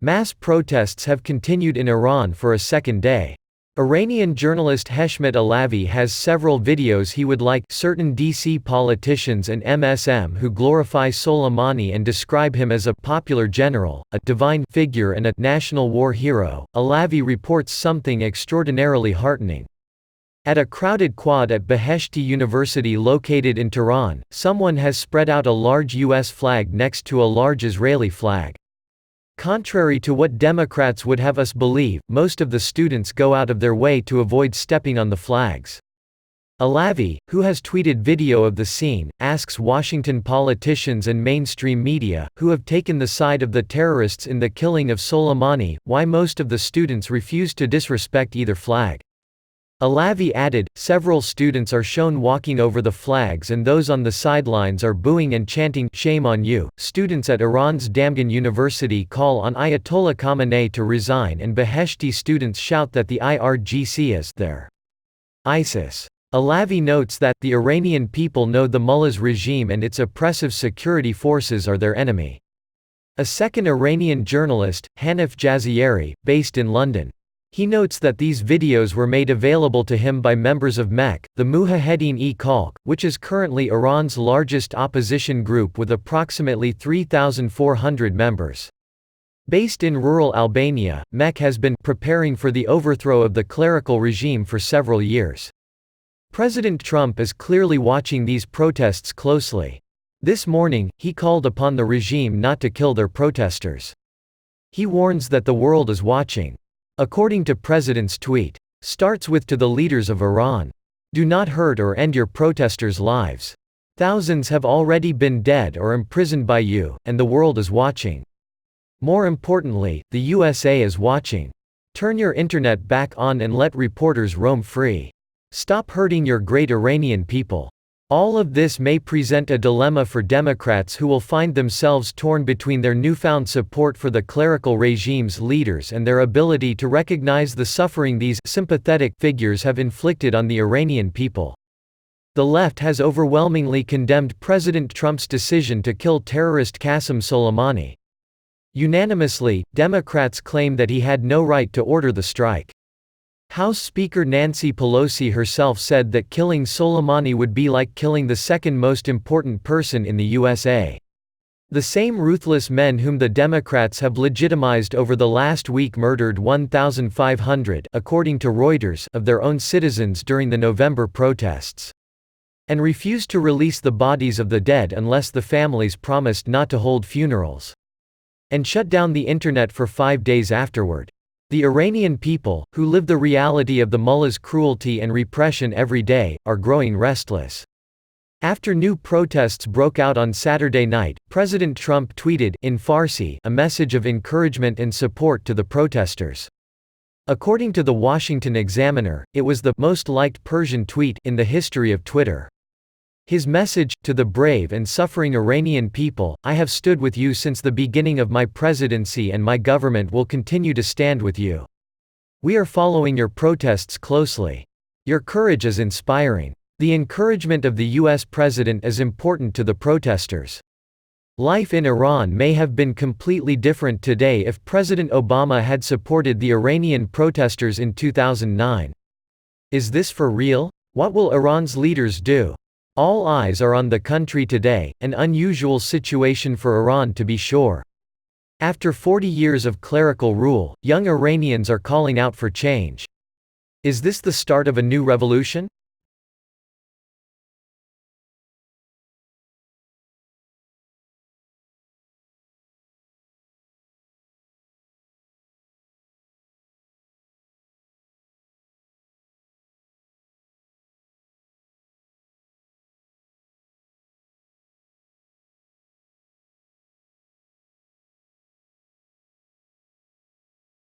Mass protests have continued in Iran for a second day. Iranian journalist Heshmet Alavi has several videos he would like certain DC politicians and MSM who glorify Soleimani and describe him as a popular general, a divine figure and a national war hero. Alavi reports something extraordinarily heartening. At a crowded quad at Beheshti University located in Tehran, someone has spread out a large US flag next to a large Israeli flag. Contrary to what Democrats would have us believe, most of the students go out of their way to avoid stepping on the flags. Alavi, who has tweeted video of the scene, asks Washington politicians and mainstream media, who have taken the side of the terrorists in the killing of Soleimani, why most of the students refuse to disrespect either flag. Alavi added, several students are shown walking over the flags and those on the sidelines are booing and chanting, "Shame on you." Students at Iran's Damgan University call on Ayatollah Khamenei to resign and Beheshti students shout that the IRGC is their ISIS. Alavi notes that, the Iranian people know the mullah's regime and its oppressive security forces are their enemy. A second Iranian journalist, Hanif Jazieri, based in London. He notes that these videos were made available to him by members of MEK, the Mujahedin-e-Khalq, which is currently Iran's largest opposition group with approximately 3,400 members. Based in rural Albania, MEK has been preparing for the overthrow of the clerical regime for several years. President Trump is clearly watching these protests closely. This morning, he called upon the regime not to kill their protesters. He warns that the world is watching. According to President's tweet, starts with to the leaders of Iran. Do not hurt or end your protesters' lives. Thousands have already been dead or imprisoned by you, and the world is watching. More importantly, the USA is watching. Turn your internet back on and let reporters roam free. Stop hurting your great Iranian people. All of this may present a dilemma for Democrats who will find themselves torn between their newfound support for the clerical regime's leaders and their ability to recognize the suffering these sympathetic figures have inflicted on the Iranian people. The left has overwhelmingly condemned President Trump's decision to kill terrorist Qasem Soleimani. Unanimously, Democrats claim that he had no right to order the strike. House Speaker Nancy Pelosi herself said that killing Soleimani would be like killing the second most important person in the USA. The same ruthless men whom the Democrats have legitimized over the last week murdered 1,500, according to Reuters, of their own citizens during the November protests. And refused to release the bodies of the dead unless the families promised not to hold funerals. And shut down the internet for 5 days afterward. The Iranian people, who live the reality of the mullah's cruelty and repression every day, are growing restless. After new protests broke out on Saturday night, President Trump tweeted, in Farsi, a message of encouragement and support to the protesters. According to the Washington Examiner, it was the most liked Persian tweet in the history of Twitter. His message, to the brave and suffering Iranian people, I have stood with you since the beginning of my presidency and my government will continue to stand with you. We are following your protests closely. Your courage is inspiring. The encouragement of the US president is important to the protesters. Life in Iran may have been completely different today if President Obama had supported the Iranian protesters in 2009. Is this for real? What will Iran's leaders do? All eyes are on the country today, an unusual situation for Iran to be sure. After 40 years of clerical rule, young Iranians are calling out for change. Is this the start of a new revolution?